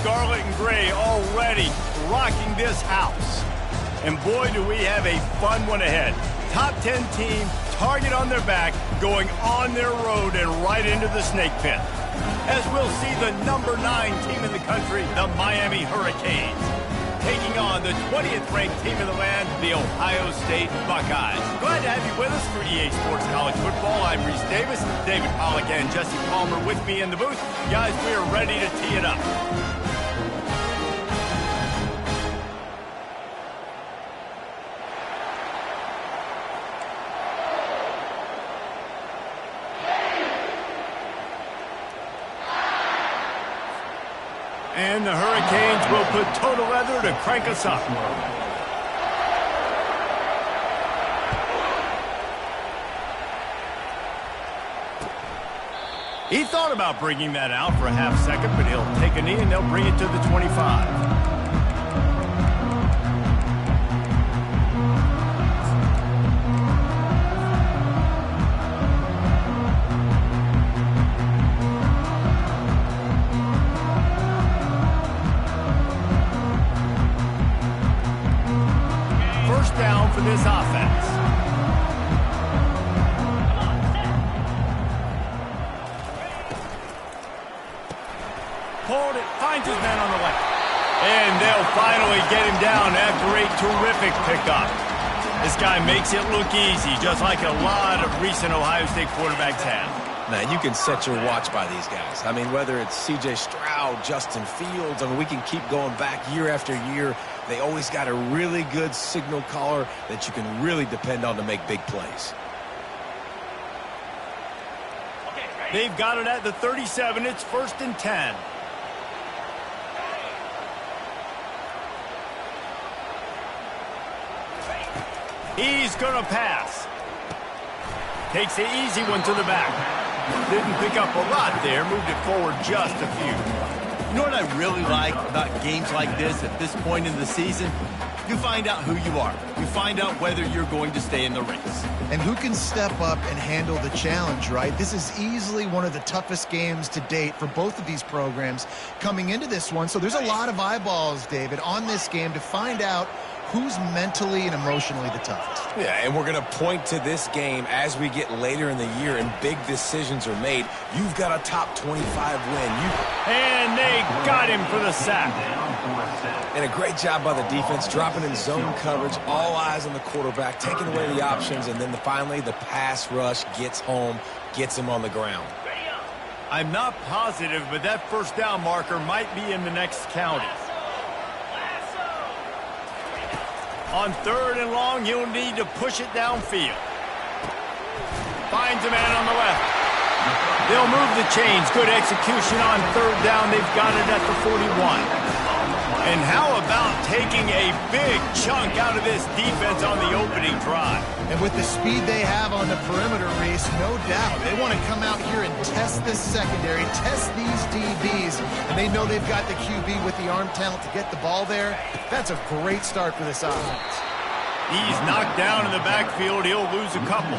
scarlet and gray already rocking this house. And boy, do we have a fun one ahead. Top 10 team, target on their back, going on their road and right into the snake pit. As we'll see the number 9 team in the country, the Miami Hurricanes, taking on the 20th ranked team in the land, the Ohio State Buckeyes. Glad to have you with us for EA Sports College Football. I'm Reese Davis, David Pollack and Jesse Palmer with me in the booth. Guys, we are ready to tee it up. And the Hurricanes will put total leather to crank us up. He thought about bringing that out for a half second, but he'll take a knee and they'll bring it to the 25. Down for this offense. Pulled it, finds his man on the left. And they'll finally get him down after a terrific pickup. This guy makes it look easy, just like a lot of recent Ohio State quarterbacks have. Man, you can set your watch by these guys. I mean, whether it's C.J. Stroud, Justin Fields, I mean, we can keep going back year after year. They always got a really good signal caller that you can really depend on to make big plays. They've got it at the 37. It's 1st and 10. He's going to pass. Takes the easy one to the back. Didn't pick up a lot there. Moved it forward just a few. You know what I really like about games like this at this point in the season? You find out who you are. You find out whether you're going to stay in the race. And who can step up and handle the challenge, right? This is easily one of the toughest games to date for both of these programs coming into this one. So there's a lot of eyeballs, David, on this game to find out who's mentally and emotionally the toughest. Yeah, and we're going to point to this game as we get later in the year and big decisions are made. You've got a top 25 win. And they got him for the sack. And a great job by the defense, dropping in zone coverage, all eyes on the quarterback, taking away the options, and then finally the pass rush gets home, gets him on the ground. I'm not positive, but that first down marker might be in the next county. On 3rd and long, he'll need to push it downfield. Finds a man on the left. They'll move the chains. Good execution on 3rd down. They've got it at the 41. And how about taking a big chunk out of this defense on the opening drive? And with the speed they have on the perimeter, Reese, no doubt. They want to come out here and test this secondary, test these DBs, and they know they've got the QB with the arm talent to get the ball there. That's a great start for this offense. He's knocked down in the backfield. He'll lose a couple.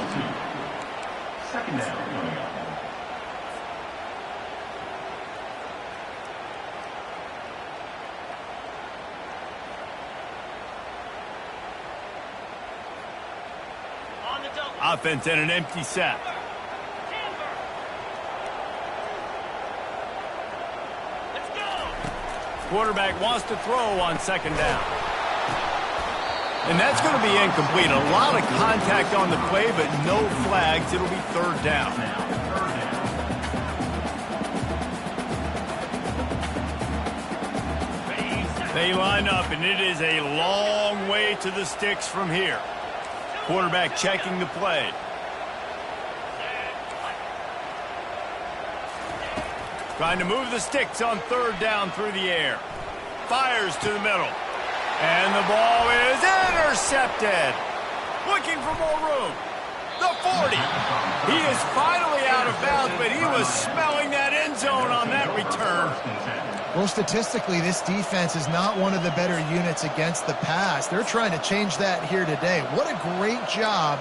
2nd down. Offense and an empty set. Quarterback wants to throw on 2nd down. And that's going to be incomplete. A lot of contact on the play, but no flags. It'll be 3rd down. They line up, and it is a long way to the sticks from here. Quarterback checking the play. Trying to move the sticks on 3rd down through the air. Fires to the middle. And the ball is intercepted. Looking for more room. The 40. He is finally out of bounds, but he was smelling that end zone on that return. Well, statistically, this defense is not one of the better units against the pass. They're trying to change that here today. What a great job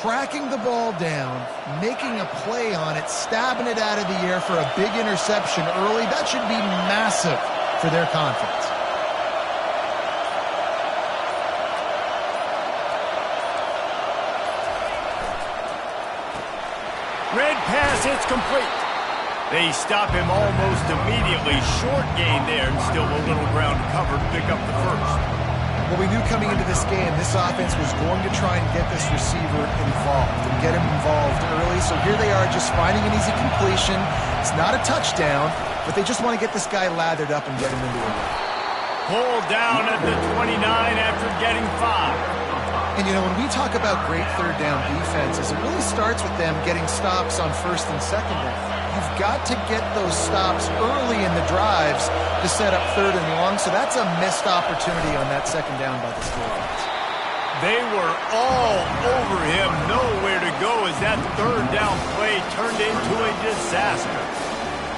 tracking the ball down, making a play on it, stabbing it out of the air for a big interception early. That should be massive for their confidence. Red pass, it's complete. They stop him almost immediately. Short gain there, and still a little ground covered to pick up the first. Well, we knew coming into this game, this offense was going to try and get this receiver involved and get him involved early. So here they are just finding an easy completion. It's not a touchdown, but they just want to get this guy lathered up and get him into a run. Pulled down at the 29 after getting 5. And, you know, when we talk about great third down defenses, it really starts with them getting stops on first and second down. You've got to get those stops early in the drives to set up third and long, so that's a missed opportunity on that second down by the Steelers. They were all over him, nowhere to go as that third down play turned into a disaster.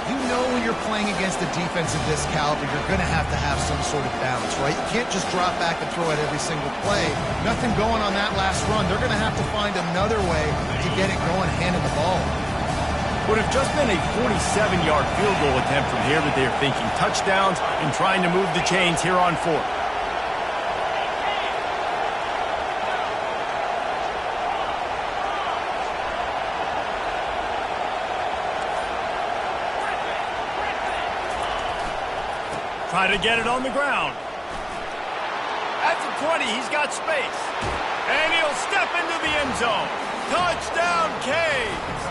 You know when you're playing against a defense of this caliber, you're going to have some sort of balance, right? You can't just drop back and throw it every single play. Nothing going on that last run. They're going to have to find another way to get it going, handing the ball. Would have just been a 47-yard field goal attempt from here, but they're thinking touchdowns and trying to move the chains here on fourth. Try to get it on the ground. At the 20, he's got space. And he'll step into the end zone. Touchdown, Caves!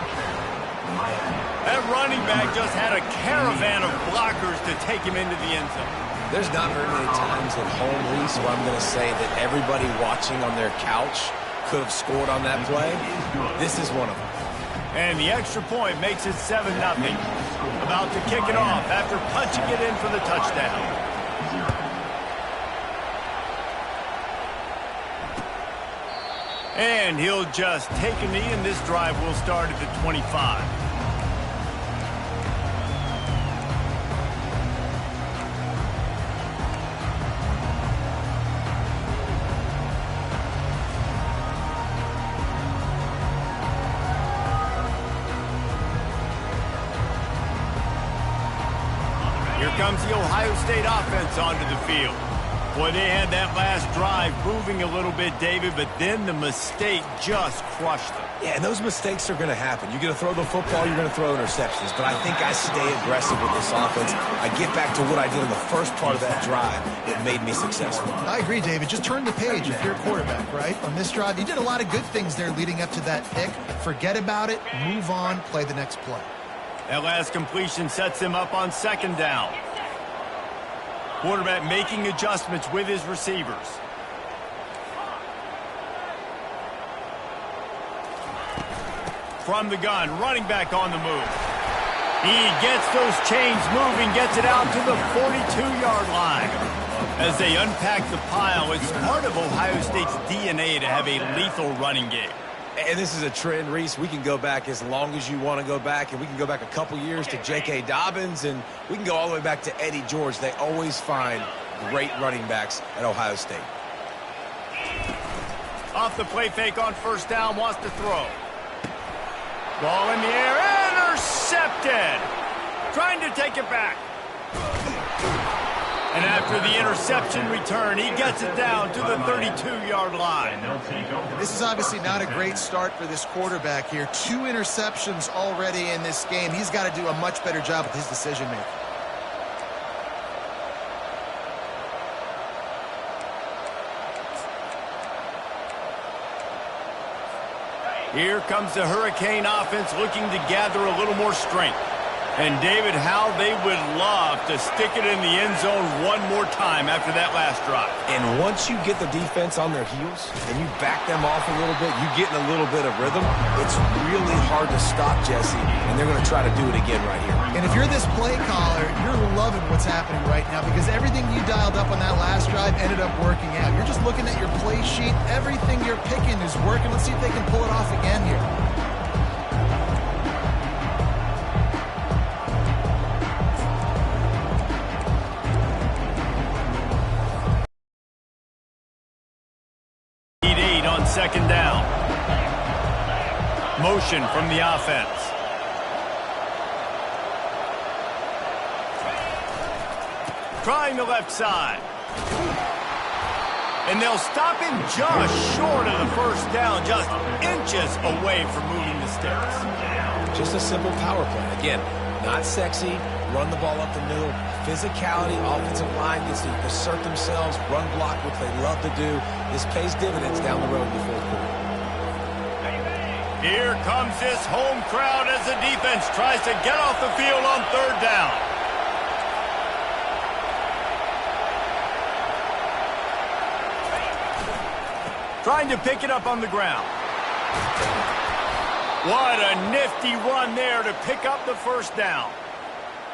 That running back just had a caravan of blockers to take him into the end zone. There's not very many times at home, Reese, where I'm going to say that everybody watching on their couch could have scored on that play. This is one of them. And the extra point makes it 7-0. About to kick it off after punching it in for the touchdown. And he'll just take a knee, and this drive will start at the 25. Comes the Ohio State offense onto the field. Boy, they had that last drive moving a little bit, David, but then the mistake just crushed them. Yeah, and those mistakes are going to happen. You're going to throw the football, you're going to throw interceptions, but I think I stay aggressive with this offense. I get back to what I did in the first part of that drive. It made me successful. I agree, David. Just turn the page if you're a quarterback, right? On this drive, you did a lot of good things there leading up to that pick. Forget about it, move on, play the next play. That last completion sets him up on second down. Quarterback making adjustments with his receivers. From the gun, running back on the move. He gets those chains moving, gets it out to the 42-yard line. As they unpack the pile, it's part of Ohio State's DNA to have a lethal running game. And this is a trend, Reese. We can go back as long as you want to go back, and we can go back a couple years to J.K. Dobbins, and we can go all the way back to Eddie George. They always find great running backs at Ohio State. Off the play fake on first down, wants to throw. Ball in the air, intercepted. Trying to take it back. And after the interception return, he gets it down to the 32-yard line. This is obviously not a great start for this quarterback here. 2 interceptions already in this game. He's got to do a much better job with his decision-making. Here comes the Hurricane offense looking to gather a little more strength. And, David, how they would love to stick it in the end zone one more time after that last drive. And once you get the defense on their heels and you back them off a little bit, you get in a little bit of rhythm, it's really hard to stop, Jesse, and they're going to try to do it again right here. And if you're this play caller, you're loving what's happening right now because everything you dialed up on that last drive ended up working out. You're just looking at your play sheet. Everything you're picking is working. Let's see if they can pull it off again here. Second down. Motion from the offense. trying the left side. And they'll stop him just short of the first down, just inches away from moving the sticks. Just a simple power play. Again, not sexy, run the ball up the middle. Physicality, offensive line gets to assert themselves, run block, which they love to do. This pays dividends down the road in the fourth quarter. Here comes this home crowd as the defense tries to get off the field on third down. Trying to pick it up on the ground. What a nifty run there to pick up the first down.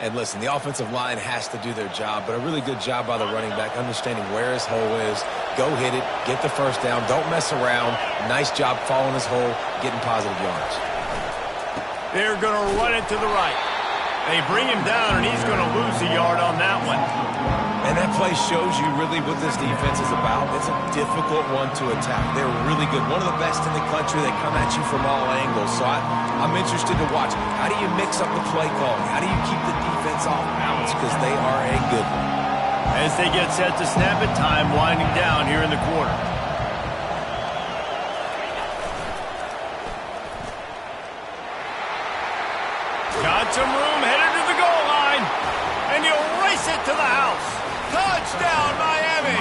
And listen, the offensive line has to do their job, but a really good job by the running back, understanding where his hole is. Go hit it, get the first down, don't mess around. Nice job following his hole, getting positive yards. They're going to run it to the right. They bring him down, and he's going to lose a yard on that one. And that play shows you really what this defense is about. It's a difficult one to attack. They're really good. One of the best in the country. They come at you from all angles. So I'm interested to watch. How do you mix up the play calling? How do you keep the defense off balance? Because they are a good one. As they get set to snap it, time winding down here in the quarter. Got some room, headed to the goal line. And he'll race it to the house. Touchdown, Miami!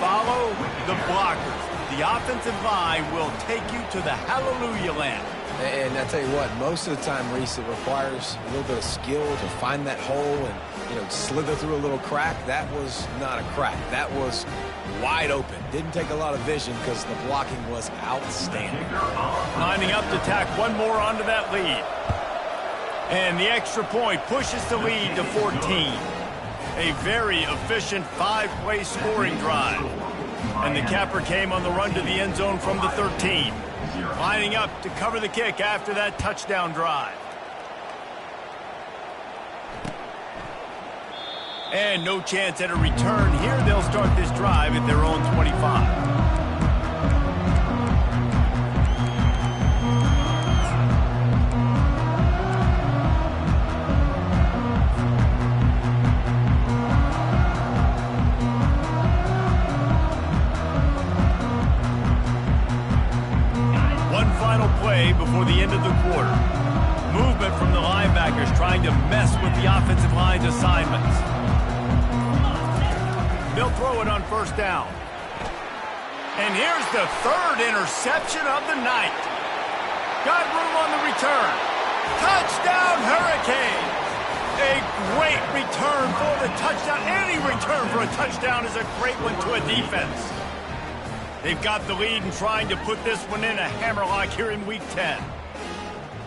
Follow the blockers. The offensive line will take you to the hallelujah land. And I tell you what, most of the time, Reese, it requires a little bit of skill to find that hole and, slither through a little crack. That was not a crack. That was wide open. Didn't take a lot of vision because the blocking was outstanding. Lining up to tack one more onto that lead. And the extra point pushes the lead to 14. A very efficient five-play scoring drive. And the capper came on the run to the end zone from the 13. Lining up to cover the kick after that touchdown drive. And no chance at a return here. They'll start this drive at their own 25. Before the end of the quarter. Movement from the linebackers trying to mess with the offensive line's assignments. They'll throw it on first down. And here's the third interception of the night. Got room on the return. Touchdown, Hurricanes! A great return for the touchdown. Any return for a touchdown is a great one to a defense. They've got the lead and trying to put this one in a hammerlock here in Week 10.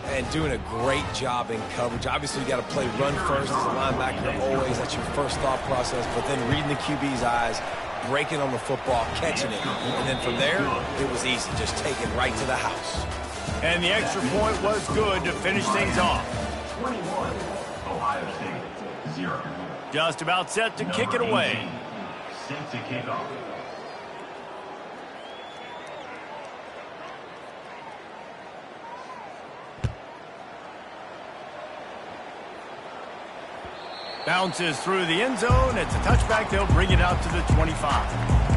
And doing a great job in coverage. Obviously, you got to play run first as a linebacker always. That's your first thought process. But then reading the QB's eyes, breaking on the football, catching it. And then from there, it was easy. Just take it right to the house. And the extra point was good to finish things off. 21, Ohio State, 0. Just about set to kick it away. Set to kick off. Bounces through the end zone. It's a touchback. They'll bring it out to the 25.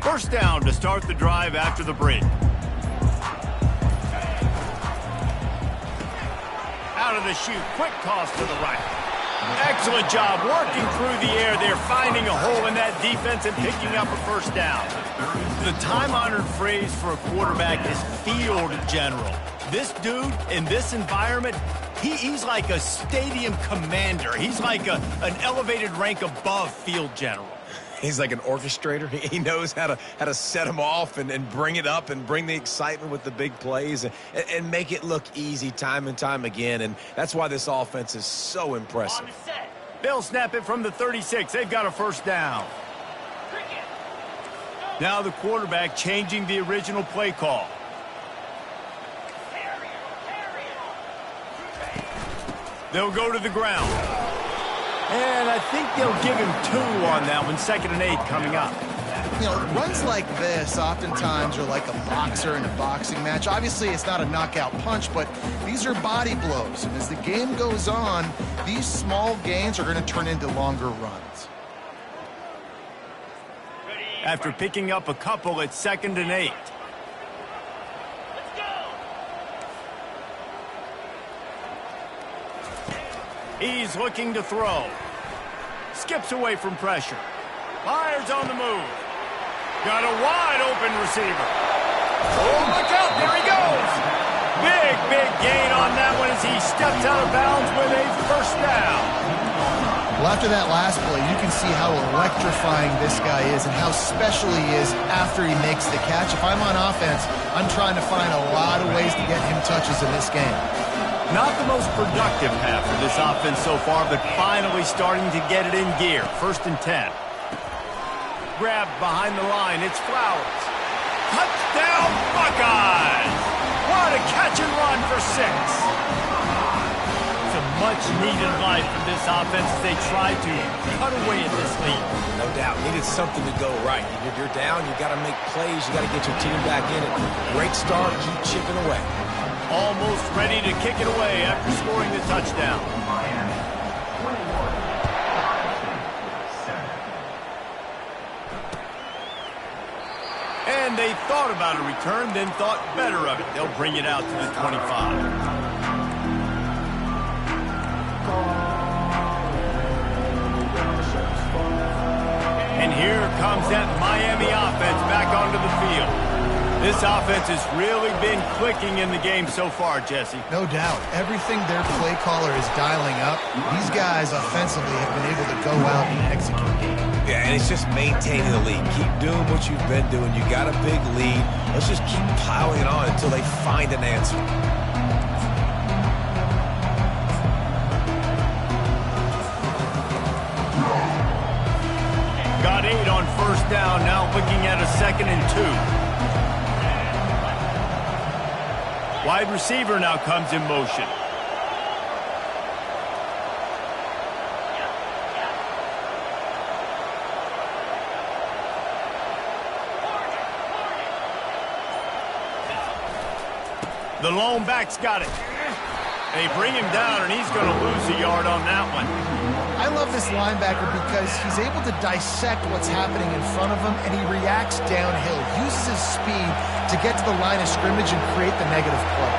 First down to start the drive after the break. Out of the chute, quick toss to the right. Excellent job working through the air. They're finding a hole in that defense and picking up a first down. The time-honored phrase for a quarterback is field general. This dude in this environment, he's like a stadium commander. He's like an elevated rank above field general. He's like an orchestrator. He knows how to set them off and bring it up and bring the excitement with the big plays and make it look easy time and time again. And that's why this offense is so impressive. They'll snap it from the 36. They've got a first down. Now the quarterback changing the original play call. They'll go to the ground. And I think they'll give him 2 on that one. 2nd and 8 coming up. You know, runs like this oftentimes are like a boxer in a boxing match. Obviously, it's not a knockout punch, but these are body blows. And as the game goes on, these small gains are going to turn into longer runs. After picking up a couple at 2nd and 8. He's looking to throw. Skips away from pressure. Fires on the move. Got a wide open receiver. Oh, look out. There he goes. Big gain on that one as he steps out of bounds with a 1st down. Well, after that last play, you can see how electrifying this guy is and how special he is after he makes the catch. If I'm on offense, I'm trying to find a lot of ways to get him touches in this game. Not the most productive half for this offense so far, but finally starting to get it in gear. 1st and 10. Grabbed behind the line. It's Flowers. Touchdown, Buckeyes! What a catch and run for 6. It's a much-needed life for this offense as they try to cut away at this lead. No doubt. Needed something to go right. You're down. You got to make plays. You got to get your team back in it. Great start. Keep chipping away. Almost ready to kick it away after scoring the touchdown. And they thought about a return, then thought better of it. They'll bring it out to the 25. And here comes that Miami offense back onto the field. This offense has really been clicking in the game so far, Jesse. No doubt. Everything their play caller is dialing up, these guys offensively have been able to go out and execute. Yeah, and it's just maintaining the lead. Keep doing what you've been doing. You got a big lead. Let's just keep piling it on until they find an answer. Got 8 on 1st down, now looking at a 2nd and 2. Wide receiver now comes in motion. The lone back's got it. They bring him down, and he's going to lose a yard on that one. I love this linebacker because he's able to dissect what's happening in front of him, and he reacts downhill, uses his speed to get to the line of scrimmage and create the negative play.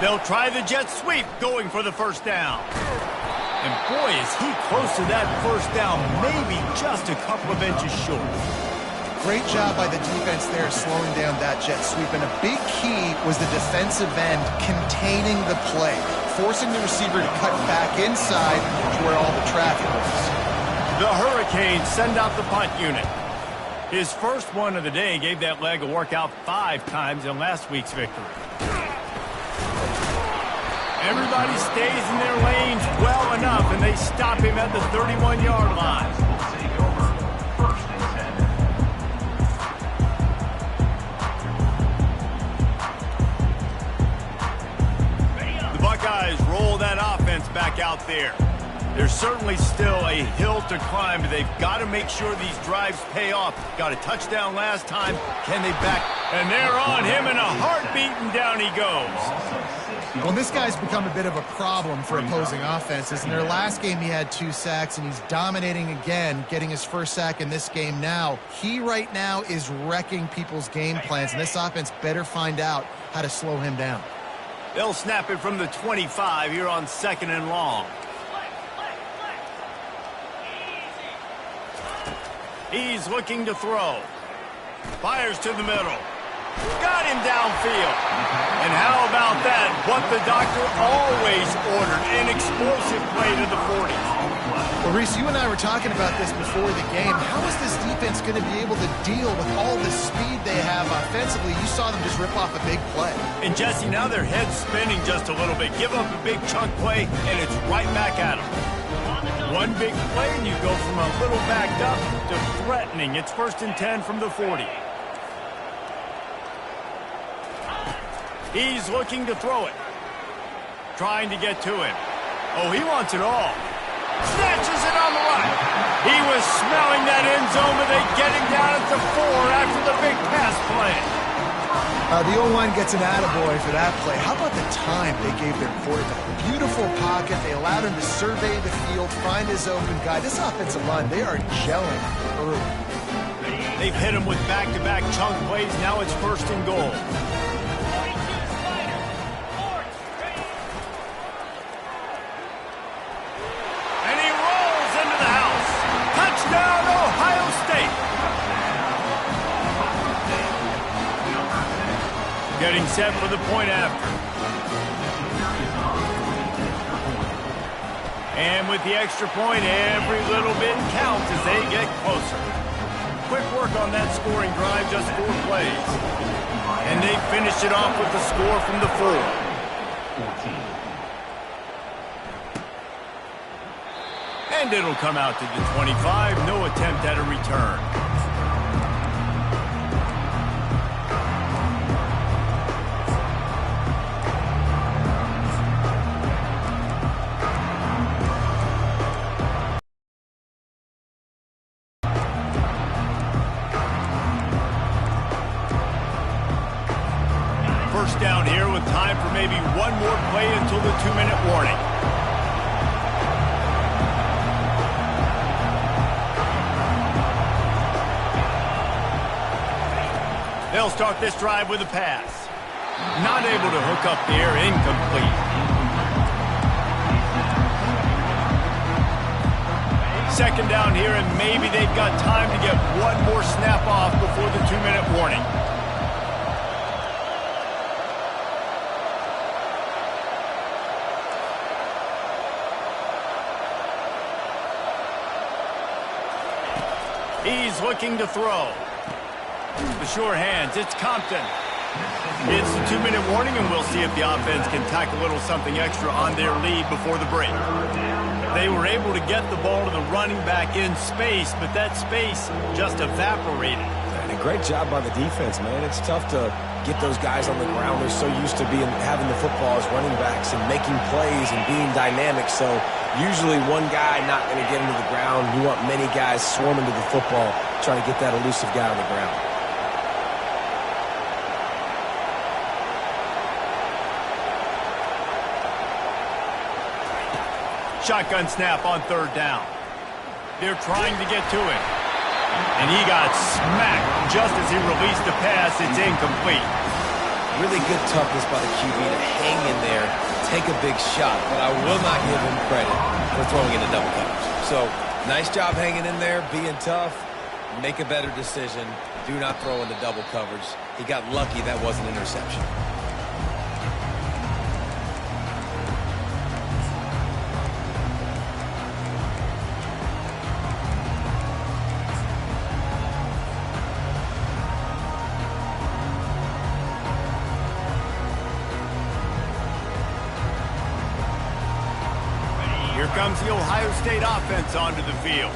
They'll try the jet sweep, going for the 1st down. And boy, is he close to that 1st down, maybe just a couple of inches short. Great job by the defense there slowing down that jet sweep. And a big key was the defensive end containing the play, forcing the receiver to cut back inside to where all the traffic was. The Hurricanes send out the punt unit. His first one of the day gave that leg a workout 5 times in last week's victory. Everybody stays in their lanes well enough, and they stop him at the 31-yard line. Buckeyes roll that offense back out there. There's certainly still a hill to climb, but they've got to make sure these drives pay off. Got a touchdown last time. Can they back? And they're on him in a heartbeat, and down he goes. Well, this guy's become a bit of a problem for opposing offenses. In their last game, he had 2 sacks, and he's dominating again, getting his 1st sack in this game now. He right now is wrecking people's game plans, and this offense better find out how to slow him down. They'll snap it from the 25 here on 2nd and long. He's looking to throw. Fires to the middle. Got him downfield. And how about that? What the doctor always ordered, an explosive play to the 40s. Well, Reese, you and I were talking about this before the game. How is this defense going to be able to deal with all the speed they have offensively? You saw them just rip off a big play. And Jesse, now their head's spinning just a little bit. Give up a big chunk play, and it's right back at them. One big play and you go from a little backed up to threatening. It's 1st and 10 from the 40. He's looking to throw it. Trying to get to him. Oh, he wants it all. Snatches it on the right. He was smelling that end zone, but they get him down at the 4 after the big pass play. The O-line gets an attaboy for that play. How about the time they gave their quarterback? Beautiful pocket. They allowed him to survey the field, find his open guy. This offensive line, they are gelling early. They've hit him with back-to-back chunk plays. Now it's 1st and goal. And he rolls into the house. Touchdown, Ohio State. Getting set for the point after. And with the extra point, every little bit counts as they get closer. Quick work on that scoring drive, just 4 plays. And they finish it off with the score from the 4. 14. And it'll come out to the 25. No attempt at a return. First down here with time for maybe one more play until the 2-minute warning. They'll start this drive with a pass. Not able to hook up there, incomplete. Second down here, and maybe they've got time to get one more snap off before the 2-minute warning. He's looking to throw. The sure hands, it's Compton. It's the 2-minute warning, and we'll see if the offense can tack a little something extra on their lead before the break. They were able to get the ball to the running back in space, but that space just evaporated. And a great job by the defense, man. It's tough to get those guys on the ground. They're so used to having the football as running backs and making plays and being dynamic. So usually one guy not going to get into the ground. You want many guys swarming to the football, trying to get that elusive guy on the ground. Shotgun snap on 3rd down. They're trying to get to him. And he got smacked just as he released the pass. It's incomplete. Really good toughness by the QB to hang in there, take a big shot, but I will not give him credit for throwing into double coverage. So, nice job hanging in there, being tough, make a better decision. Do not throw into double coverage. He got lucky that wasn't an interception. Here comes the Ohio State offense onto the field.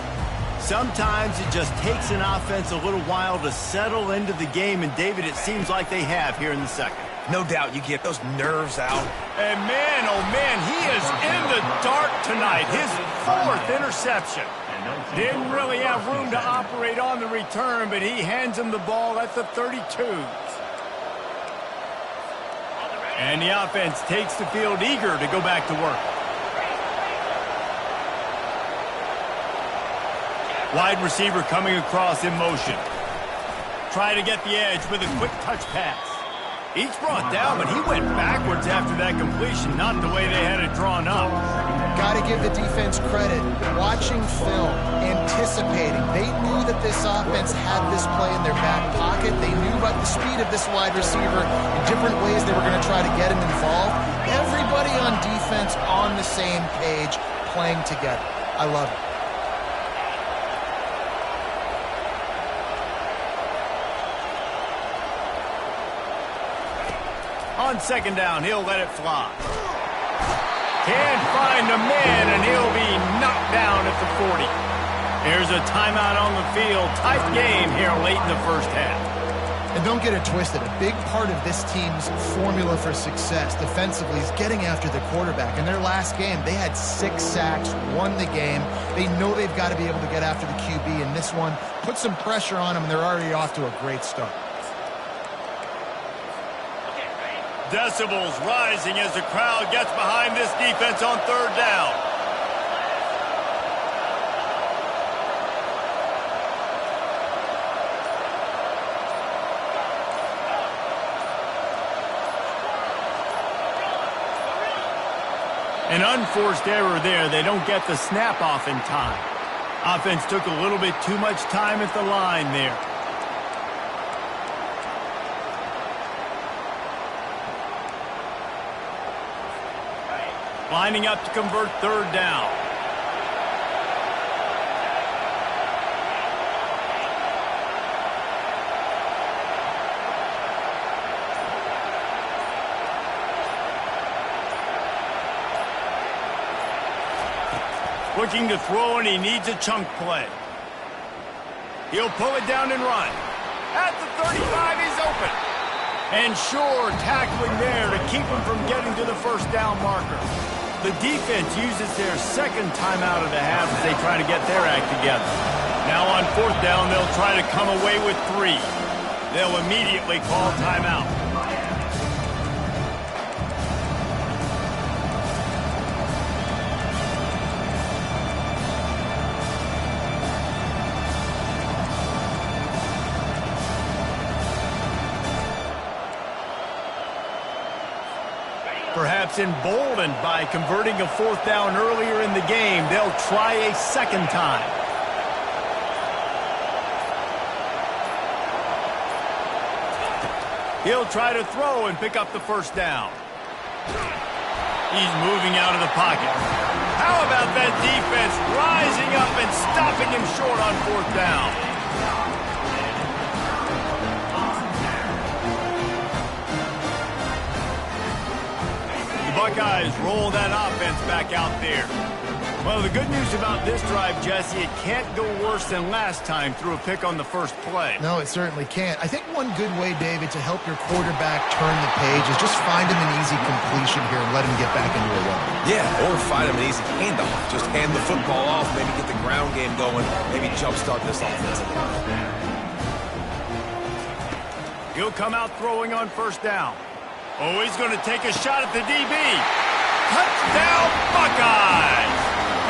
Sometimes it just takes an offense a little while to settle into the game, and David, it seems like they have here in the second. No doubt you get those nerves out. And man, oh man, he is in the dark tonight. His 4th interception. Didn't really have room to operate on the return, but he hands him the ball at the 32. And the offense takes the field eager to go back to work. Wide receiver coming across in motion. Try to get the edge with a quick touch pass. Each brought down, but he went backwards after that completion, not the way they had it drawn up. Got to give the defense credit. Watching film, anticipating. They knew that this offense had this play in their back pocket. They knew about the speed of this wide receiver in different ways they were going to try to get him involved. Everybody on defense on the same page, playing together. I love it. On 2nd down, he'll let it fly. Can't find a man, and he'll be knocked down at the 40. Here's a timeout on the field. Tight game here late in the first half. And don't get it twisted. A big part of this team's formula for success defensively is getting after the quarterback. In their last game, they had 6 sacks, won the game. They know they've got to be able to get after the QB, and this one put some pressure on them, and they're already off to a great start. Decibels rising as the crowd gets behind this defense on third down. An unforced error there. They don't get the snap off in time. Offense took a little bit too much time at the line there. Lining up to convert third down. Looking to throw, and he needs a chunk play. He'll pull it down and run. At the 35, he's open. And sure, tackling there to keep him from getting to the first down marker. The defense uses their second timeout of the half as they try to get their act together. Now on fourth down, they'll try to come away with 3. They'll immediately call timeout. Perhaps emboldened by converting a fourth down earlier in the game, they'll try a second time. He'll try to throw and pick up the first down. He's moving out of the pocket. How about that defense rising up and stopping him short on fourth down? Buckeyes roll that offense back out there. Well, the good news about this drive, Jesse, it can't go worse than last time through a pick on the first play. No, it certainly can't. I think one good way, David, to help your quarterback turn the page is just find him an easy completion here and let him get back into a run. Yeah, or find him an easy handoff. Just hand the football off, maybe get the ground game going, maybe jumpstart this offense a little bit. He'll come out throwing on first down. Oh, he's going to take a shot at the DB. Touchdown, Buckeyes!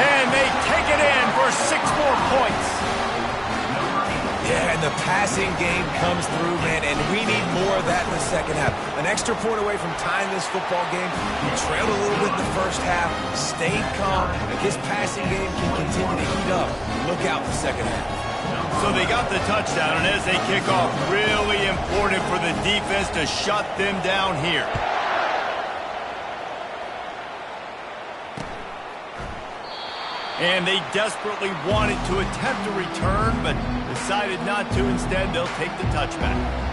And they take it in for 6 more points. Yeah, and the passing game comes through, man, and we need more of that in the second half. An extra point away from tying this football game. We trailed a little bit in the first half, stayed calm, and this passing game can continue to heat up. Look out in the second half. So they got the touchdown, and as they kick off, really important for the defense to shut them down here. And they desperately wanted to attempt a return, but decided not to. Instead, they'll take the touchback.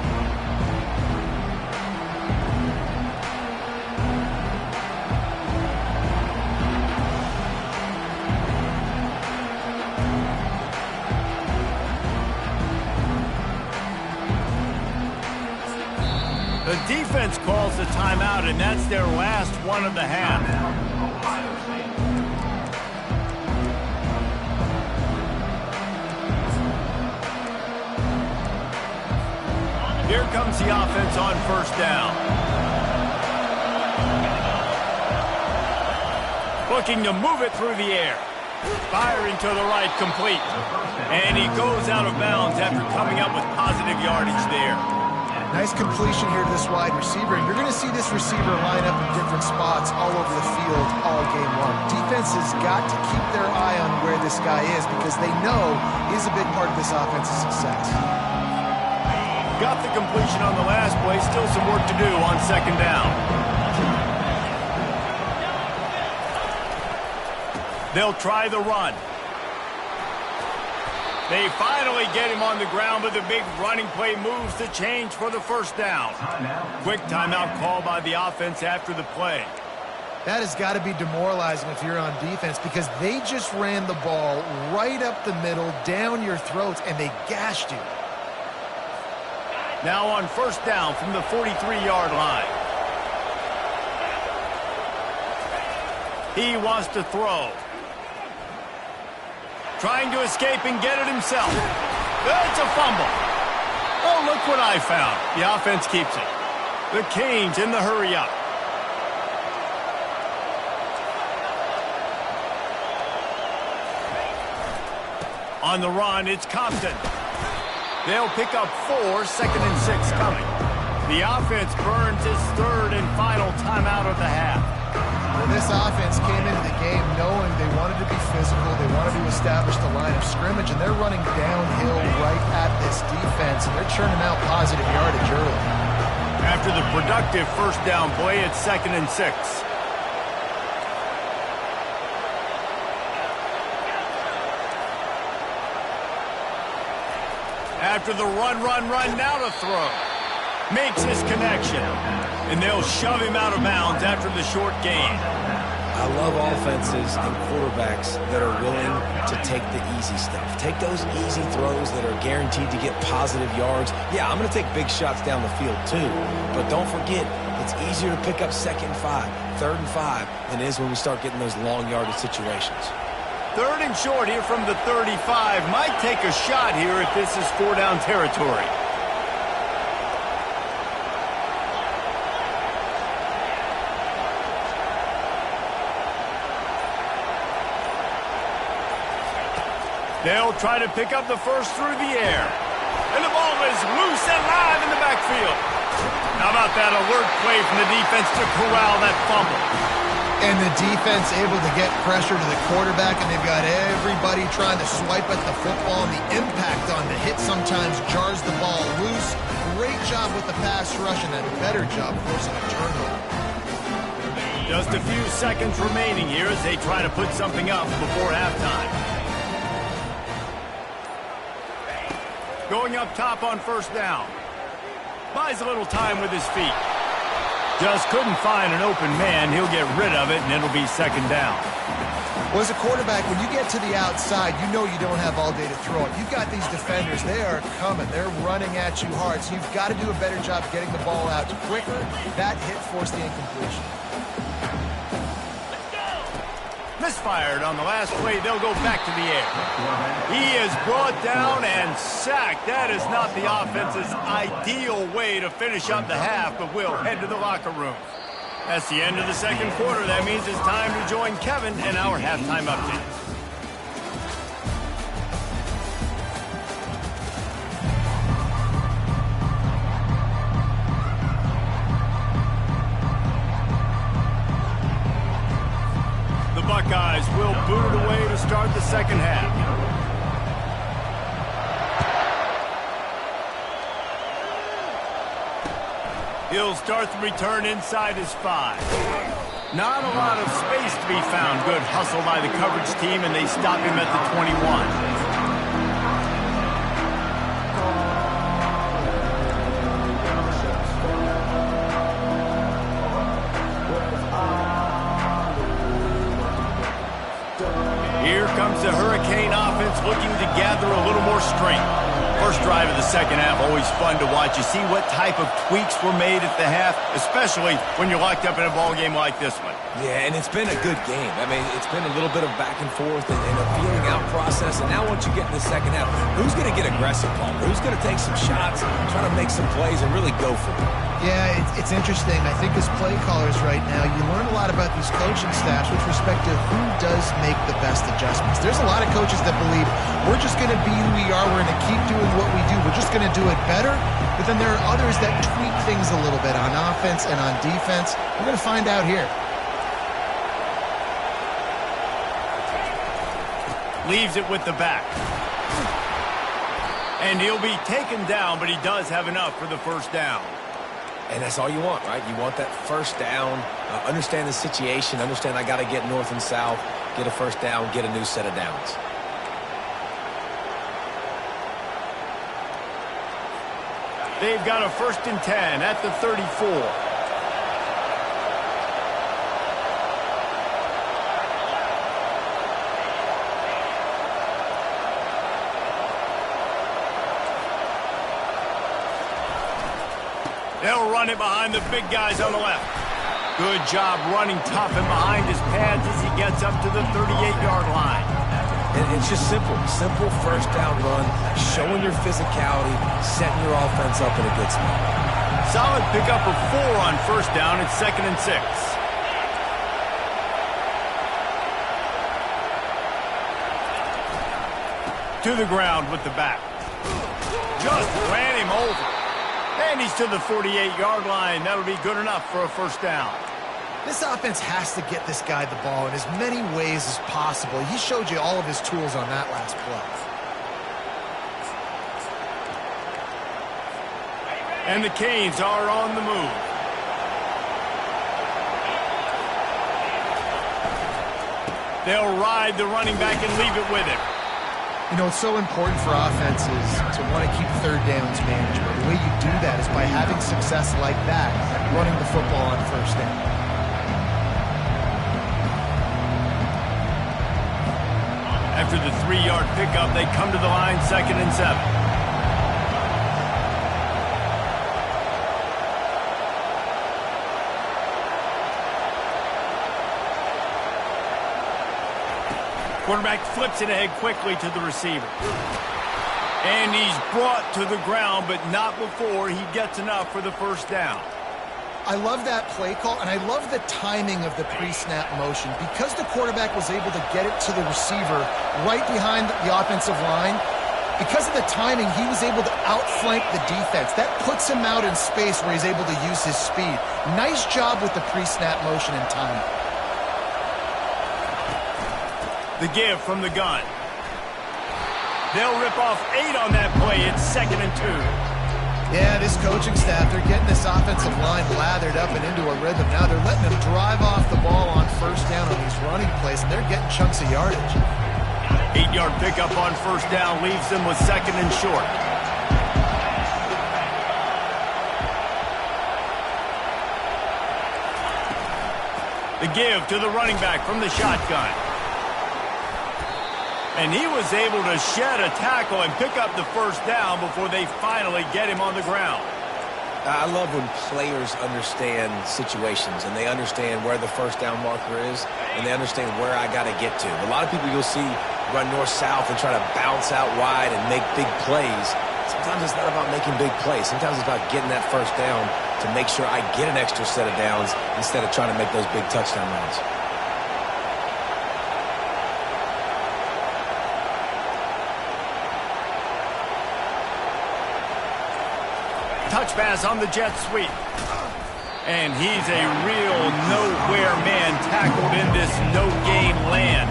The defense calls the timeout, and that's their last one of the half. Here comes the offense on first down. Looking to move it through the air. Firing to the right, complete. And he goes out of bounds after coming up with positive yardage there. Nice completion here to this wide receiver. And you're going to see this receiver line up in different spots all over the field all game long. Defense has got to keep their eye on where this guy is because they know he's a big part of this offense's success. Got the completion on the last play. Still some work to do on second down. They'll try the run. They finally get him on the ground, but the big running play moves the change for the first down. Quick timeout call by the offense after the play. That has got to be demoralizing if you're on defense because they just ran the ball right up the middle, down your throats, and they gashed you. Now on first down from the 43-yard line. He wants to throw. Trying to escape and get it himself. It's a fumble. Oh, look what I found. The offense keeps it. The Canes in the hurry up. On the run, it's Compton. They'll pick up 4, 2nd and 6 coming. The offense burns his third and final timeout of the half. Well, this offense came into the game knowing they wanted to be physical, they wanted to establish the line of scrimmage, and they're running downhill right at this defense, and they're churning out positive yardage early. After the productive first down play, it's 2nd and 6. After the run, now to throw. Makes his connection. And they'll shove him out of bounds after the short gain. I love offenses and quarterbacks that are willing to take the easy stuff. Take those easy throws that are guaranteed to get positive yards. Yeah, I'm going to take big shots down the field too. But don't forget, it's easier to pick up 2nd and 5, 3rd and 5 than it is when we start getting those long yardage situations. 3rd and short here from the 35. Might take a shot here if this is 4-down territory. They'll try to pick up the first through the air. And the ball is loose and live in the backfield. How about that alert play from the defense to corral that fumble? And the defense able to get pressure to the quarterback, and they've got everybody trying to swipe at the football, and the impact on the hit sometimes jars the ball loose. Great job with the pass rush, and a better job forcing a turnover. Just a few seconds remaining here as they try to put something up before halftime. Going up top on first down. Buys a little time with his feet. Just couldn't find an open man. He'll get rid of it, and it'll be 2nd down. Well, as a quarterback, when you get to the outside, you know you don't have all day to throw it. You've got these defenders. They are coming. They're running at you hard, so you've got to do a better job getting the ball out quicker. That hit forced the incompletion. Misfired on the last play. They'll go back to the air. He is brought down and sacked. That is not the offense's ideal way to finish up the half, but we'll head to the locker room. That's the end of the second quarter. That means it's time to join Kevin in our halftime update. The Buckeyes will boot it away to start the second half. He'll start the return inside his 5. Not a lot of space to be found. Good hustle by the coverage team, and they stop him at the 21. Here comes the Hurricane offense looking to gather a little more strength. First drive of the second half, always fun to watch. You see what type of tweaks were made at the half, especially when you're locked up in a ball game like this one. Yeah, and it's been a good game. I mean, it's been a little bit of back and forth and a feeling out process. And now once you get in the second half, who's going to get aggressive, Paul? Who's going to take some shots, try to make some plays, and really go for it? Yeah, it's interesting. I think as play callers right now, you learn a lot about these coaching staffs with respect to who does make the best adjustments. There's a lot of coaches that believe we're just going to be who we are. We're going to keep doing what we do. We're just going to do it better. But then there are others that tweak things a little bit on offense and on defense. We're going to find out here. Leaves it with the back. And he'll be taken down, but he does have enough for the first down. And that's all you want, right? You want that first down, understand the situation, understand I got to get north and south, get a first down, get a new set of downs. They've got a 1st and 10 at the 34. They'll run it behind the big guys on the left. Good job running tough and behind his pads as he gets up to the 38-yard line. And it's just simple first down run, showing your physicality, setting your offense up in a good spot. Solid pickup of 4 on first down. It's 2nd and 6. To the ground with the back. Just ran him over. And he's to the 48-yard line. That'll be good enough for a first down. This offense has to get this guy the ball in as many ways as possible. He showed you all of his tools on that last play. And the Canes are on the move. They'll ride the running back and leave it with him. You know, it's so important for offenses to want to keep third downs manageable. The way you do that is by having success like that, running the football on first down. After the 3-yard pickup, they come to the line, 2nd and 7. Quarterback flips it ahead quickly to the receiver. And he's brought to the ground, but not before he gets enough for the first down. I love that play call, and I love the timing of the pre-snap motion. Because the quarterback was able to get it to the receiver right behind the offensive line, because of the timing, he was able to outflank the defense. That puts him out in space where he's able to use his speed. Nice job with the pre-snap motion and timing. The give from the gun. They'll rip off 8 on that play. It's 2nd and 2. Yeah, this coaching staff, they're getting this offensive line lathered up and into a rhythm. Now they're letting them drive off the ball on first down on these running plays, and they're getting chunks of yardage. 8-yard pickup on first down leaves them with 2nd and short. The give to the running back from the shotgun. And he was able to shed a tackle and pick up the first down before they finally get him on the ground. I love when players understand situations and they understand where the first down marker is and they understand where I got to get to. A lot of people you'll see run north-south and try to bounce out wide and make big plays. Sometimes it's not about making big plays. Sometimes it's about getting that first down to make sure I get an extra set of downs instead of trying to make those big touchdown runs. Touch pass on the jet sweep. And he's a real nowhere man tackled in this no-gain land.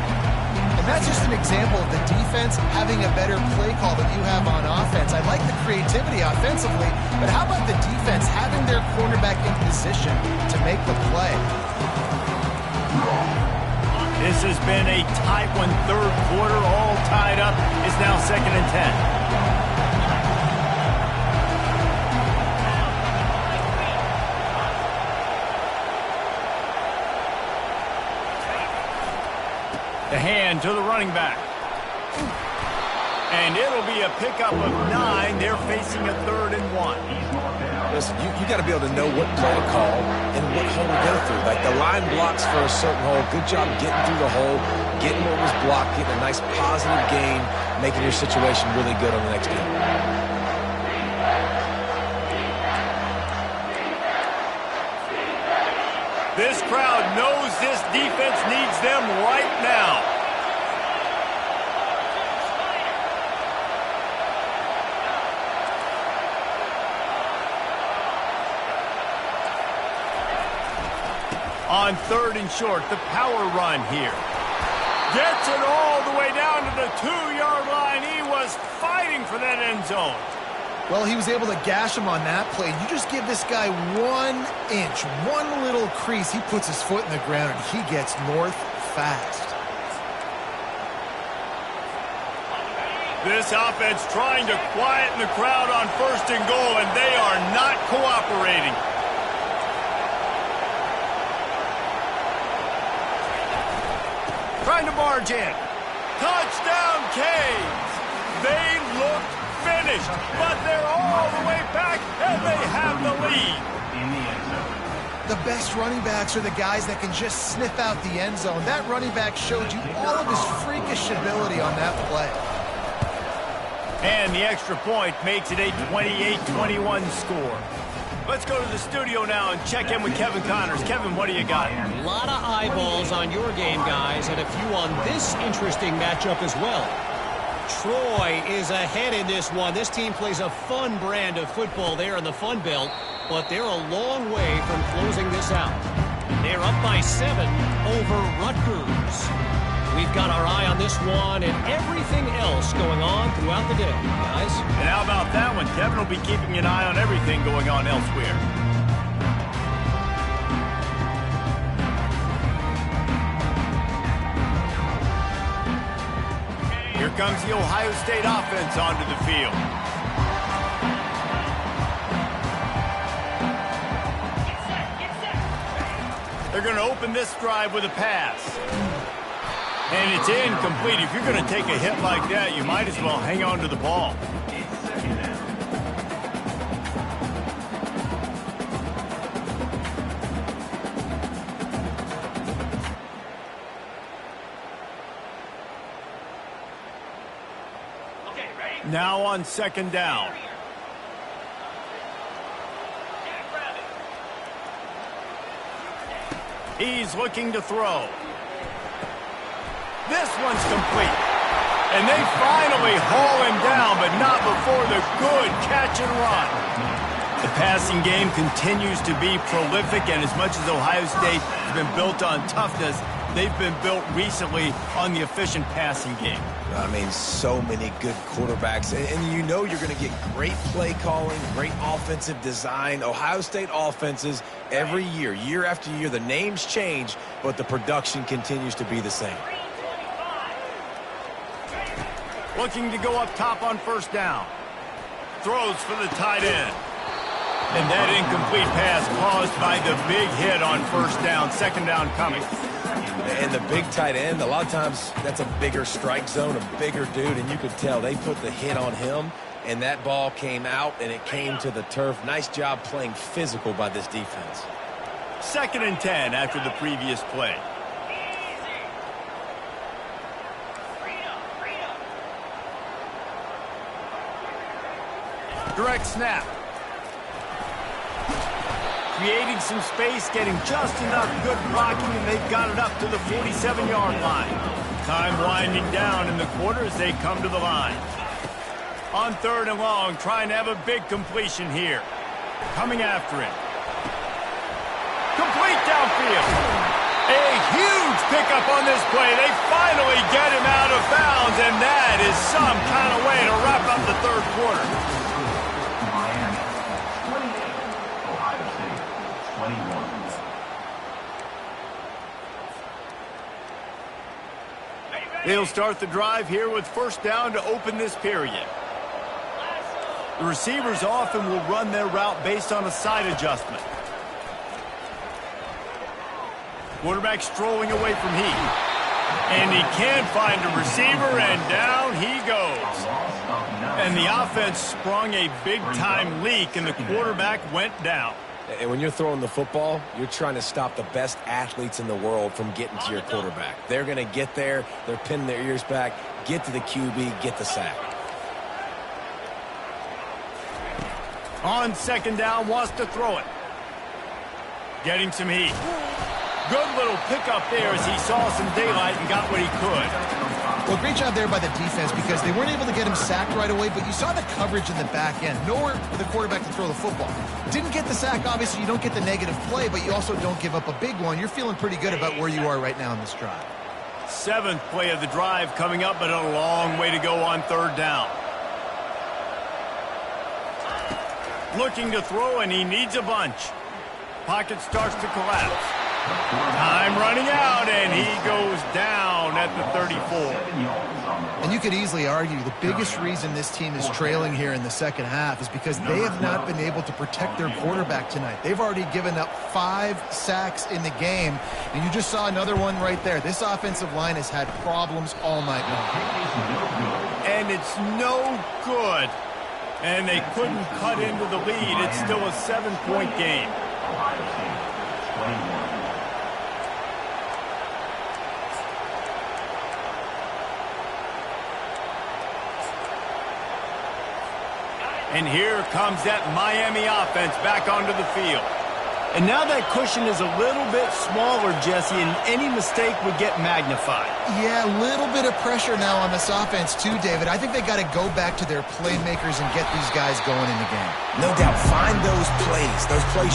And that's just an example of the defense having a better play call than you have on offense. I like the creativity offensively, but how about the defense having their cornerback in position to make the play? This has been a tight one. Third quarter, all tied up. It's now 2nd and 10. The hand to the running back. And it'll be a pickup of 9. They're facing a 3rd and 1. Listen, you got to be able to know what play to call and what hole to go through. Like the line blocks for a certain hole. Good job getting through the hole, getting what was blocked, getting a nice positive gain, making your situation really good on the next game. This crowd knows this defense needs them right now. On 3rd and short, the power run here. Gets it all the way down to the 2-yard line. He was fighting for that end zone. Well, he was able to gash him on that play. You just give this guy 1 inch, one little crease, he puts his foot in the ground, and he gets north fast. This offense trying to quieten the crowd on 1st and goal, and they are not cooperating. Trying to barge in. Touchdown, Canes. They looked finished, but they're all the way back, and they have the lead. In the end zone. The best running backs are the guys that can just sniff out the end zone. That running back showed you all of his freakish ability on that play. And the extra point makes it a 28-21 score. Let's go to the studio now and check in with Kevin Connors. Kevin, what do you got? A lot of eyeballs on your game, guys, and a few on this interesting matchup as well. Troy is ahead in this one. This team plays a fun brand of football there in the Fun Belt, but they're a long way from closing this out. They're up by 7 over Rutgers. We've got our eye on this one and everything else going on throughout the day, guys. And how about that one? Kevin will be keeping an eye on everything going on elsewhere. Here comes the Ohio State offense onto the field. They're going to open this drive with a pass. And it's incomplete. If you're going to take a hit like that, you might as well hang on to the ball. Now on second down. He's looking to throw. This one's complete. And they finally haul him down, but not before the good catch and run. The passing game continues to be prolific, and as much as Ohio State has been built on toughness, they've been built recently on the efficient passing game. I mean, so many good quarterbacks, and you know you're going to get great play calling, great offensive design. Ohio State offenses every year, year after year, the names change, but the production continues to be the same. Looking to go up top on first down. Throws for the tight end. And that incomplete pass caused by the big hit on first down, second down coming. And the big tight end, a lot of times that's a bigger strike zone, a bigger dude, and you could tell they put the hit on him, and that ball came out, and it came to the turf. Nice job playing physical by this defense. 2nd and 10 after the previous play. Direct snap. Creating some space, getting just enough good blocking, and they've got it up to the 47-yard line. Time winding down in the quarter as they come to the line. On 3rd and long, trying to have a big completion here. Coming after it. Complete downfield. A huge pickup on this play. They finally get him out of bounds, and that is some kind of way to wrap up the 3rd quarter. Miami 28, Ohio State 21. They'll start the drive here with first down to open this period. The receivers often will run their route based on a side adjustment. Quarterback strolling away from heat. And he can't find a receiver, and down he goes. And the offense sprung a big-time leak, and the quarterback went down. And when you're throwing the football, you're trying to stop the best athletes in the world from getting to your quarterback. They're going to get there. They're pinning their ears back, get to the QB, get the sack. On second down, wants to throw it. Getting some heat. Good little pickup there as he saw some daylight and got what he could. Well, great job there by the defense because they weren't able to get him sacked right away, but you saw the coverage in the back end. Nowhere for the quarterback to throw the football. Didn't get the sack, obviously you don't get the negative play, but you also don't give up a big one. You're feeling pretty good about where you are right now in this drive. 7th play of the drive coming up, but a long way to go on 3rd down. Looking to throw, and he needs a bunch. Pocket starts to collapse. Time running out, and he goes down at the 34. And you could easily argue the biggest reason this team is trailing here in the second half is because they have not been able to protect their quarterback tonight. They've already given up 5 sacks in the game, and you just saw another one right there. This offensive line has had problems all night long. And it's no good And they couldn't cut into the lead. It's still a 7-point game. Ohio State, 21. And here comes that Miami offense back onto the field. And now that cushion is a little bit smaller, Jesse, and any mistake would get magnified. Yeah, a little bit of pressure now on this offense too, David. I think they got to go back to their playmakers and get these guys going in the game. No doubt, find those plays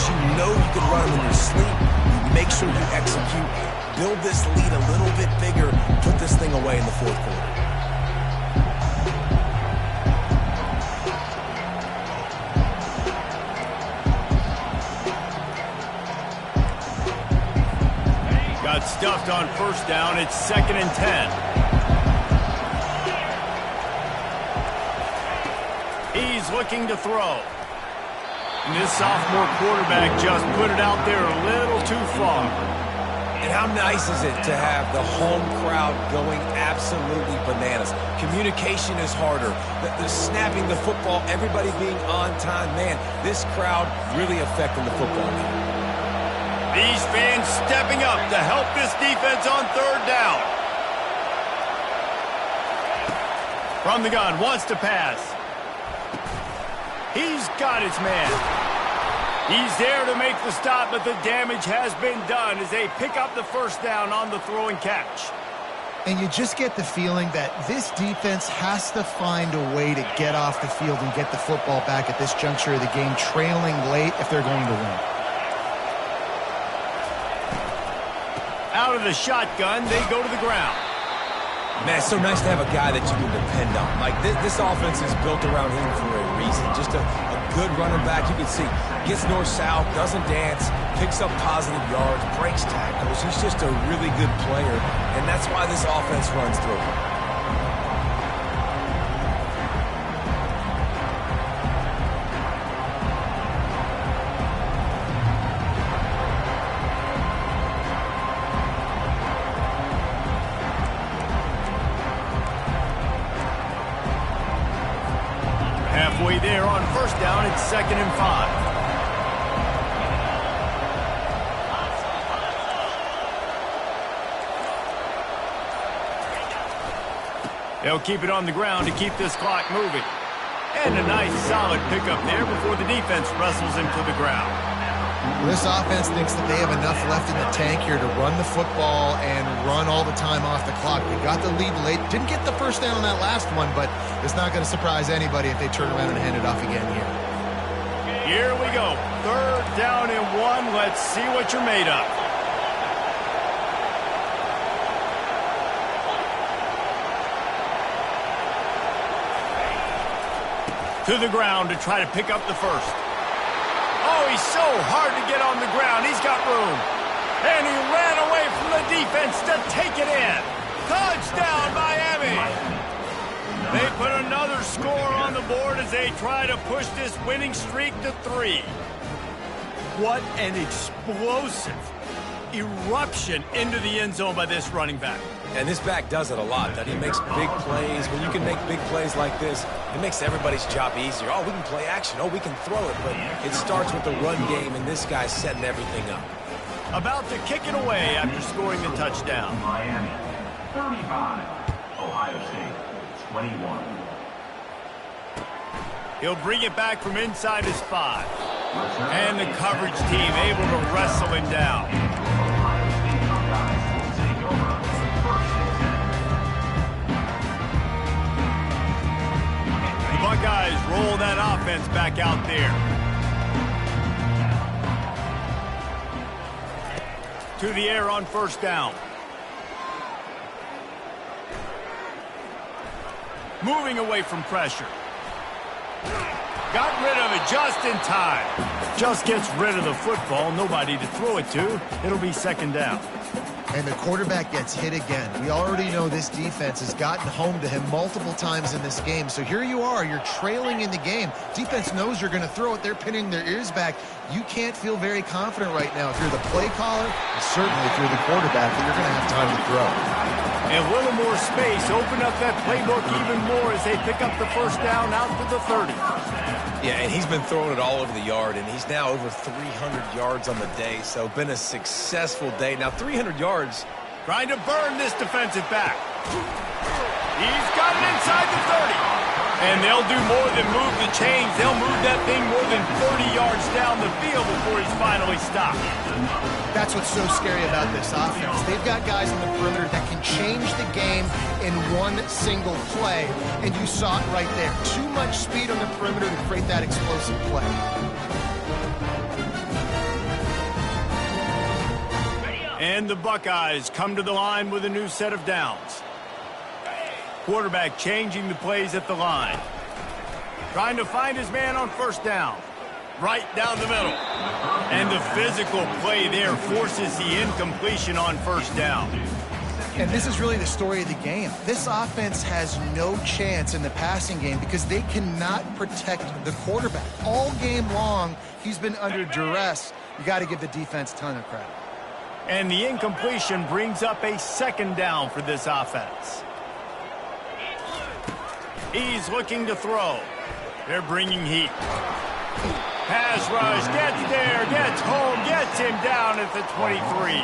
you know you can run them in your sleep. You make sure you execute, build this lead a little bit bigger, put this thing away in the fourth quarter. Got stuffed on first down. It's 2nd and 10. He's looking to throw. And this sophomore quarterback just put it out there a little too far. And how nice is it to have the home crowd going absolutely bananas? Communication is harder. The snapping the football, everybody being on time. Man, this crowd really affecting the football game. These fans stepping up to help this defense on 3rd down. From the gun, wants to pass. He's got his man. He's there to make the stop, but the damage has been done as they pick up the first down on the throw and catch. And you just get the feeling that this defense has to find a way to get off the field and get the football back at this juncture of the game, trailing late if they're going to win. Out of the shotgun, they go to the ground. Man, it's so nice to have a guy that you can depend on. Like, this offense is built around him for a reason. Just a good running back. You can see, gets north-south, doesn't dance, picks up positive yards, breaks tackles. He's just a really good player, and that's why this offense runs through him. Halfway there on first down, it's 2nd and 5. They'll keep it on the ground to keep this clock moving. And a nice solid pickup there before the defense wrestles him to the ground. This offense thinks that they have enough left in the tank here to run the football and run all the time off the clock. They got the lead late. Didn't get the first down on that last one, but it's not going to surprise anybody if they turn around and hand it off again here. Here we go. 3rd down and 1. Let's see what you're made of. To the ground to try to pick up the first. Oh, he's so hard to get on the ground. He's got room. And he ran away from the defense to take it in. Touchdown, Miami. They put another score on the board as they try to push this winning streak to 3. What an explosive eruption into the end zone by this running back. And this back does it a lot. That he makes big plays. When you can make big plays like this, it makes everybody's job easier. Oh, we can play action. Oh, we can throw it. But it starts with the run game, and this guy's setting everything up. About to kick it away after scoring the touchdown. Miami, 35. Ohio State, 21. He'll bring it back from inside his 5. And the coverage team able to wrestle him down. Ohio State Buckeyes will take over 1st and 10. The Buckeyes roll that offense back out there. To the air on first down. Moving away from pressure. Got rid of it just in time. Just gets rid of the football. Nobody to throw it to. It'll be 2nd down. And the quarterback gets hit again. We already know this defense has gotten home to him multiple times in this game. So here you are. You're trailing in the game. Defense knows you're going to throw it. They're pinning their ears back. You can't feel very confident right now if you're the play caller, and certainly if you're the quarterback, that you're going to have time to throw. And a little more space. Open up that playbook even more as they pick up the first down out to the 30. Yeah, and he's been throwing it all over the yard, and he's now over 300 yards on the day, so been a successful day. Now, 300 yards. Trying to burn this defensive back. He's got it inside the 30. And they'll do more than move the chains. They'll move that thing more than 30 yards down the field before he's finally stopped. That's what's so scary about this offense. They've got guys on the perimeter that can change the game in one single play, and you saw it right there. Too much speed on the perimeter to create that explosive play. And the Buckeyes come to the line with a new set of downs. Quarterback changing the plays at the line. Trying to find his man on first down. Right down the middle. And the physical play there forces the incompletion on first down. And this is really the story of the game. This offense has no chance in the passing game because they cannot protect the quarterback. All game long, he's been under duress. You got to give the defense a ton of credit. And the incompletion brings up a second down for this offense. He's looking to throw. They're bringing heat. Pass rush, gets there, gets home, gets him down at the 23.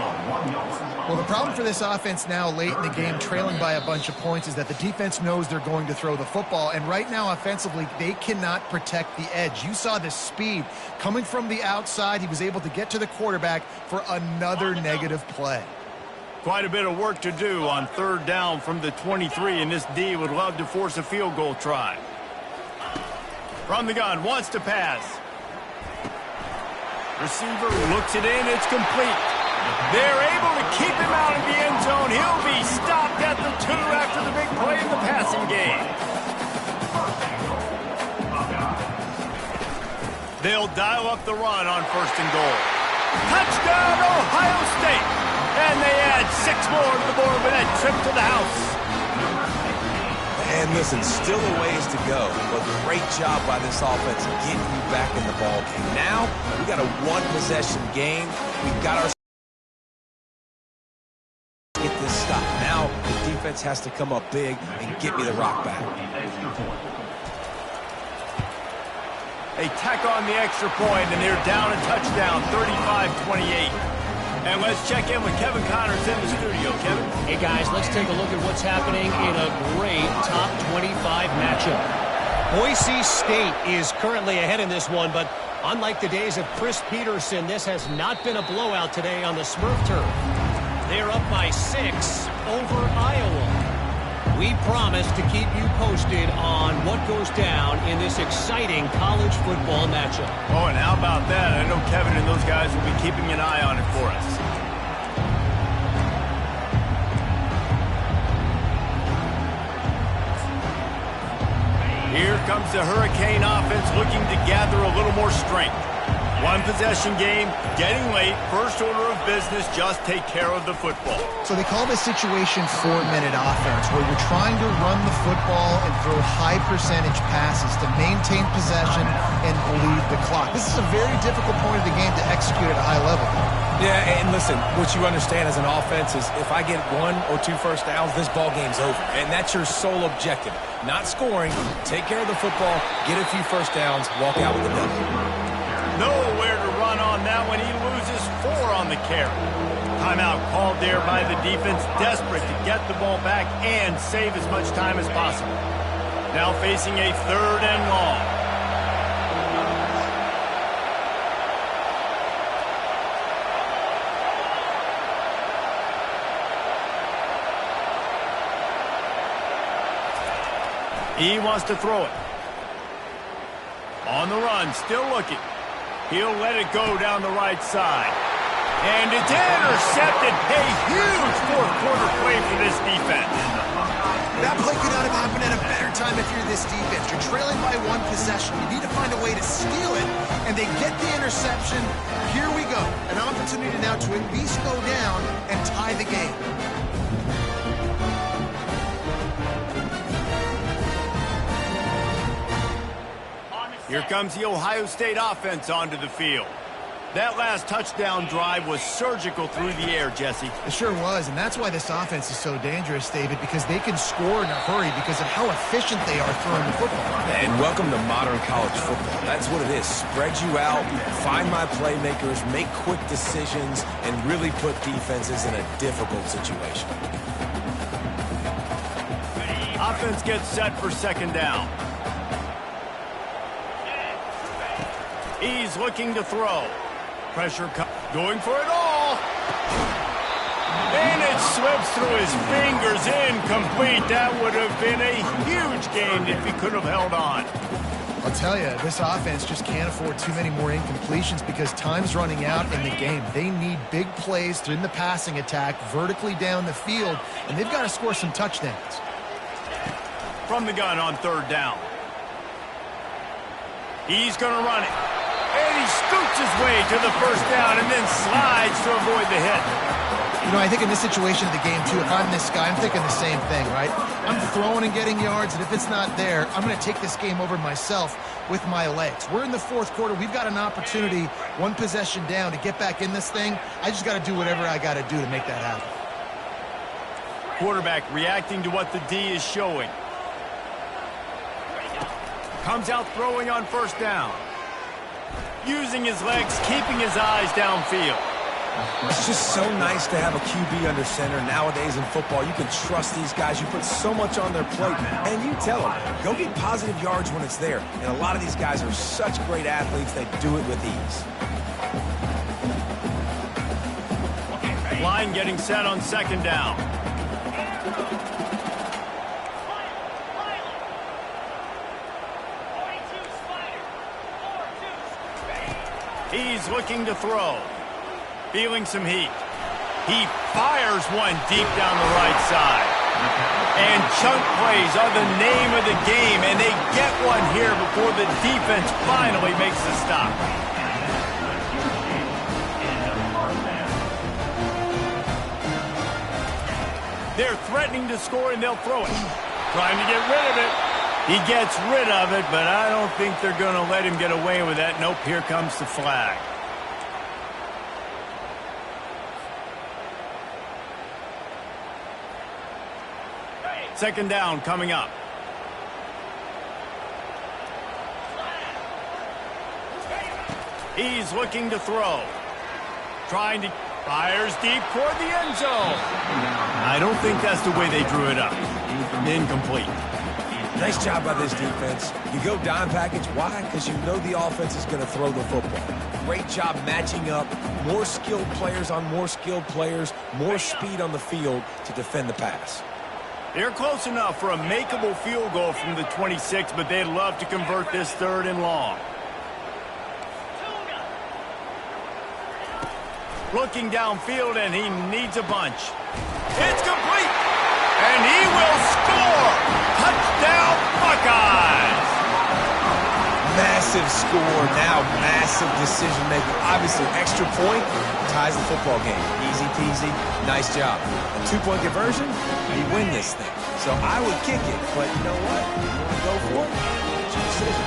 Well, the problem for this offense now late in the game, trailing by a bunch of points, is that the defense knows they're going to throw the football. And right now, offensively, they cannot protect the edge. You saw the speed coming from the outside. He was able to get to the quarterback for another negative play. Quite a bit of work to do on third down from the 23, and this D would love to force a field goal try. From the gun, wants to pass. Receiver looks it in, it's complete. They're able to keep him out of the end zone. He'll be stopped at the 2 after the big play in the passing game. They'll dial up the run on first and goal. Touchdown, Ohio State! And they add 6 more to the board with that trip to the house. And listen, still a ways to go, but great job by this offense getting you back in the ball game. Now, we got a one-possession game. We've got our get this stop. Now, the defense has to come up big and get me the rock back. They tack on the extra point, and they're down a touchdown, 35-28. And let's check in with Kevin Connors in the studio. Kevin? Hey, guys, let's take a look at what's happening in a great top 25 matchup. Boise State is currently ahead in this one, but unlike the days of Chris Peterson, this has not been a blowout today on the Smurf turf. They're up by 6 over Iowa. We promise to keep you posted on what goes down in this exciting college football matchup. Oh, and how about that? I know Kevin and those guys will be keeping an eye on it for us. Here comes the Hurricane offense looking to gather a little more strength. One possession game, getting late, first order of business, just take care of the football. So they call this situation 4-minute offense, where you're trying to run the football and throw high percentage passes to maintain possession and bleed the clock. This is a very difficult point of the game to execute at a high level. Yeah, and listen, what you understand as an offense is if I get 1 or 2 first downs, this ball game's over. And that's your sole objective. Not scoring, take care of the football, get a few first downs, walk out with a W. Nowhere to run on that one. He loses 4 on the carry. Timeout called there by the defense, desperate to get the ball back and save as much time as possible. Now facing a 3rd and long. He wants to throw it. On the run, still looking. He'll let it go down the right side. And it's intercepted. A huge fourth-quarter play for this defense. That play could not have happened at a better time if you're this defense. You're trailing by 1 possession. You need to find a way to steal it, and they get the interception. Here we go. An opportunity now to at least go down and tie the game. Here comes the Ohio State offense onto the field. That last touchdown drive was surgical through the air, Jesse. It sure was, and that's why this offense is so dangerous, David, because they can score in a hurry because of how efficient they are throwing the football. And welcome to modern college football. That's what it is. Spread you out, find my playmakers, make quick decisions, and really put defenses in a difficult situation. Offense gets set for second down. He's looking to throw. Pressure going for it all. And it slips through his fingers, incomplete. That would have been a huge gain if he could have held on. I'll tell you, this offense just can't afford too many more incompletions because time's running out in the game. They need big plays in the passing attack, vertically down the field, and they've got to score some touchdowns. From the gun on third down. He's going to run it. And he scoots his way to the first down and then slides to avoid the hit. You know, I think in this situation of the game, too, if I'm this guy, I'm thinking the same thing, right? I'm throwing and getting yards, and if it's not there, I'm going to take this game over myself with my legs. We're in the fourth quarter. We've got an opportunity, one possession down, to get back in this thing. I just got to do whatever I got to do to make that happen. Quarterback reacting to what the D is showing. Comes out throwing on first down. Using his legs, keeping his eyes downfield. It's just so nice to have a QB under center. Nowadays in football, you can trust these guys. You put so much on their plate, and you tell them, go get positive yards when it's there. And a lot of these guys are such great athletes, they do it with ease. Line getting set on second down. He's looking to throw. Feeling some heat. He fires one deep down the right side. And chunk plays are the name of the game, and they get one here before the defense finally makes the stop. They're threatening to score, and they'll throw it. Trying to get rid of it. He gets rid of it, but I don't think they're going to let him get away with that. Nope, here comes the flag. Second down coming up. He's looking to throw. Trying to fires deep toward the end zone. I don't think that's the way they drew it up. Incomplete. Nice job by this defense. You go dime package. Why? Because you know the offense is going to throw the football. Great job matching up. More skilled players on more skilled players. More speed on the field to defend the pass. They're close enough for a makeable field goal from the 26, but they'd love to convert this third and long. Looking downfield, and he needs a bunch. It's complete! And he will score! Touchdown, Buckeyes! Massive score, now massive decision-making. Obviously, extra point ties the football game. Easy peasy, nice job. A two-point conversion, you win this thing. So I would kick it, but you know what? You want to go for it? It's your decision.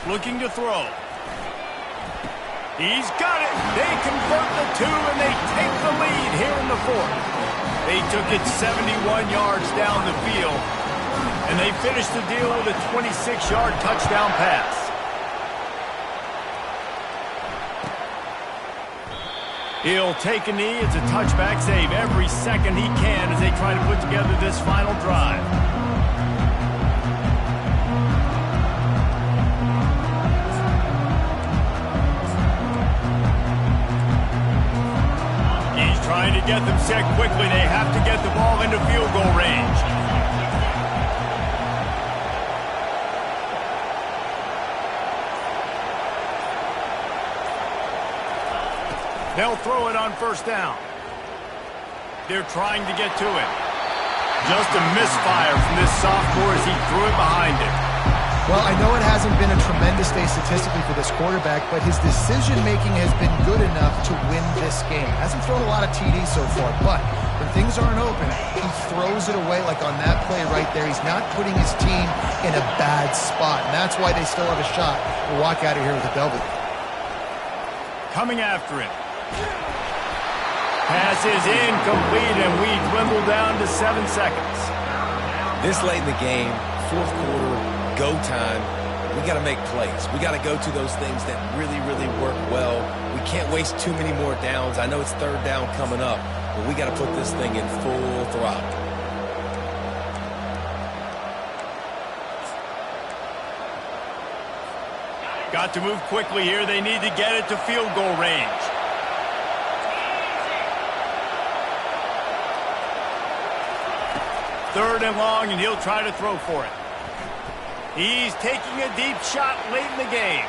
Looking to throw. He's got it. They convert the two, and they take the lead here in the fourth. They took it 71 yards down the field, and they finished the deal with a 26-yard touchdown pass. He'll take a knee. It's a touchback save every second he can as they try to put together this final drive. Trying to get them set quickly. They have to get the ball into field goal range. They'll throw it on first down. They're trying to get to it. Just a misfire from this sophomore as he threw it behind him. Well, I know it hasn't been a tremendous day statistically for this quarterback, but his decision-making has been good enough to win this game. Hasn't thrown a lot of TDs so far, but when things aren't open, he throws it away, like on that play right there, he's not putting his team in a bad spot. And that's why they still have a shot to walk out of here with a W. Coming after it. Pass is incomplete, and we dwindle down to 7 seconds. This late in the game, fourth quarter, go time, we got to make plays. We got to go to those things that really, really work well. We can't waste too many more downs. I know it's third down coming up, but we got to put this thing in full throttle. Got to move quickly here. They need to get it to field goal range. Third and long, and he'll try to throw for it. He's taking a deep shot late in the game.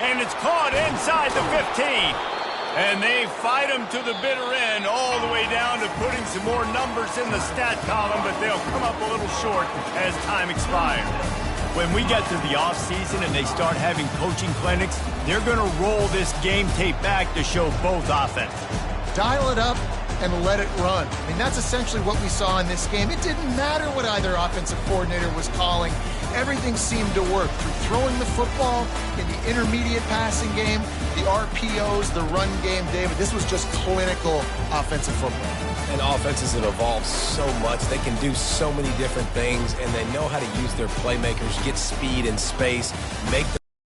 And it's caught inside the 15. And they fight him to the bitter end, all the way down to putting some more numbers in the stat column, but they'll come up a little short as time expires. When we get to the offseason and they start having coaching clinics, they're going to roll this game tape back to show both offenses. Dial it up and let it run. I mean, that's essentially what we saw in this game. It didn't matter what either offensive coordinator was calling. Everything seemed to work. Through throwing the football, in the intermediate passing game, the RPOs, the run game, David, this was just clinical offensive football. And offenses have evolved so much. They can do so many different things, and they know how to use their playmakers, get speed and space, make them